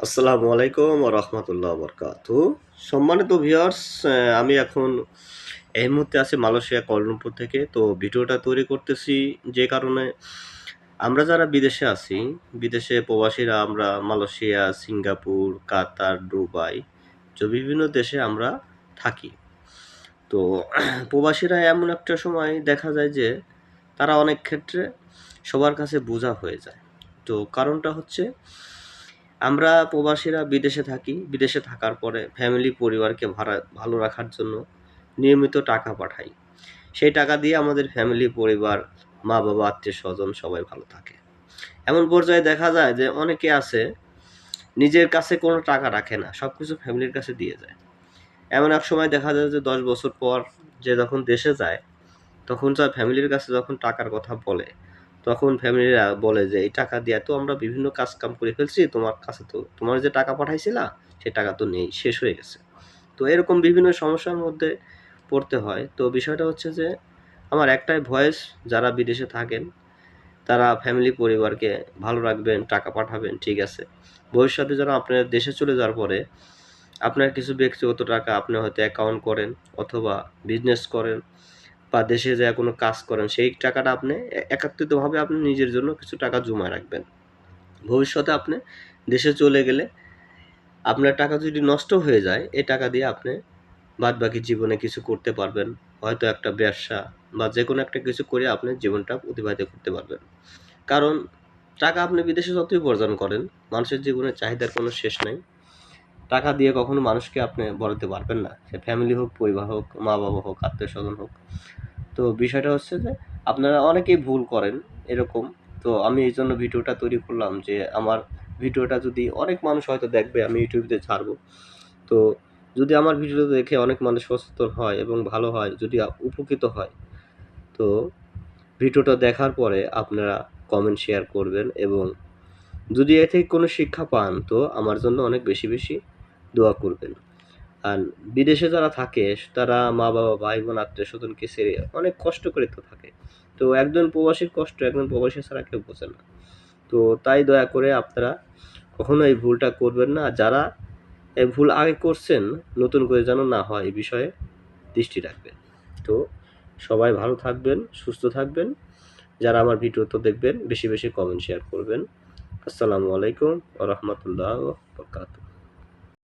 আসসালামু আলাইকুম ওয়া রাহমাতুল্লাহি ওয়া বারাকাতুহু। সম্মানিত ভিউয়ার্স, আমি এখন এই মুহূর্তে আছি মালয়েশিয়া কুয়ালালামপুর থেকে। তো ভিডিওটা তৈরি করতেছি যে কারণে আমরা যারা বিদেশে আছি, বিদেশে প্রবাসীরা আমরা মালয়েশিয়া, সিঙ্গাপুর, কাতার, দুবাই বিভিন্ন দেশে আমরা থাকি। তো প্রবাসীরা এমন একটা সময় দেখা যায় যে তারা অনেক ক্ষেত্রে সবার কাছে বোঝা হয়ে যায়। তো কারণটা হচ্ছে আমরা প্রবাসীরা বিদেশে থাকি। বিদেশে থাকার পরে ফ্যামিলি পরিবারকে ভালো রাখার জন্য নিয়মিত টাকা পাঠাই। সেই টাকা দিয়ে আমাদের ফ্যামিলি পরিবার, মা-বাবা, আত্মীয়স্বজন সবাই ভালো থাকে। এমন পর্যায়ে দেখা যায় যে অনেকে আছে নিজের কাছে কোনো টাকা রাখে না। সবকিছু ফ্যামিলির কাছে দিয়ে যায়। এমন এক সময় দেখা যায় যে ১০ বছর পর যে যখন দেশে যায়, তখন তার ফ্যামিলির কাছে যখন টাকার কথা বলে, তখন ফ্যামিলিরা বলে যে, "এই টাকা দিয়া তো আমরা বিভিন্ন কাজ-কাম করে ফেলছি। তোমার কাছে তো তোমার যে টাকা পাঠাইছিলা, সে টাকা তো নেই, শেষ হয়ে গেছে।" তো এরকম বিভিন্ন সমস্যার মধ্যে পড়তে হয়। তো বিষয়টা হচ্ছে যে, আমার একটাই ভয়েস, যারা বিদেশে থাকেন, তারা ফ্যামিলি পরিবারকে ভালো রাখবেন, টাকা পাঠাবেন, ঠিক আছে। ভবিষ্যতে যেন আপনার দেশে চলে যাওয়ার পরে আপনার কিছু ব্যক্তিগত টাকা আপনি হয়তো অ্যাকাউন্ট করেন অথবা বিজনেস করেন বা দেশে যাইয়া কোনো কাজ করেন, সেই টাকাটা আপনি একাত্রিতভাবে আপনি নিজের জন্য কিছু টাকা জমায় রাখবেন। ভবিষ্যতে আপনি দেশে চলে গেলে আপনার টাকা যদি নষ্ট হয়ে যায়, এই টাকা দিয়ে আপনি বাদবাকি জীবনে কিছু করতে পারবেন। হয়তো একটা ব্যবসা বা যেকোনো একটা কিছু করে আপনি জীবনটা অতিবাহিত করতে পারবেন। কারণ টাকা আপনি বিদেশে যতই উপার্জন করেন, মানুষের জীবনে চাহিদার কোনো শেষ নাই। টাকা দিয়ে কখনো মানুষকে আপনি বলাতে পারবেন না। সে ফ্যামিলি হোক, পরিবার হোক, মা-বাবা হোক, আত্মীয়স্বজন হোক। তো বিষয়টা হচ্ছে যে আপনারা অনেকেই ভুল করেন এরকম। তো আমি এইজন্য ভিডিওটা তৈরি করলাম যে আমার ভিডিওটা যদি অনেক মানুষ হয়তো দেখবে, আমি ইউটিউবে ছাড়বো। তো যদি আমার ভিডিও দেখে অনেক মানুষ সচেতন হয় এবং ভালো হয়, যদি উপকৃত হয়, তো ভিডিওটা দেখার পরে আপনারা কমেন্ট শেয়ার করবেন এবং যদি এ থেকে কোনো শিক্ষা পান তো আমার জন্য অনেক বেশি দোয়া করবেন। আর বিদেশে যারা থাকে তারা মা-বাবা, ভাই-বোন, আত্মীয়স্বজনকে ছেড়ে অনেক কষ্ট করে তো থাকে। তো একজন প্রবাসীর কষ্ট একজন প্রবাসী ছাড়া কেউ বোঝে না। তো তাই দয়া করে আপনারা কখনো এই ভুলটা করবেন না। আর যারা এই ভুল আগে করছেন, নতুন করে যেন না হয় এই বিষয়ে দৃষ্টি রাখবেন। তো সবাই ভালো থাকবেন, সুস্থ থাকবেন। যারা আমার ভিডিওটা দেখবেন বেশি কমেন্ট শেয়ার করবেন। আসসালামু আলাইকুম ওয়া রাহমাতুল্লাহি ওয়া বারাকাতুহু।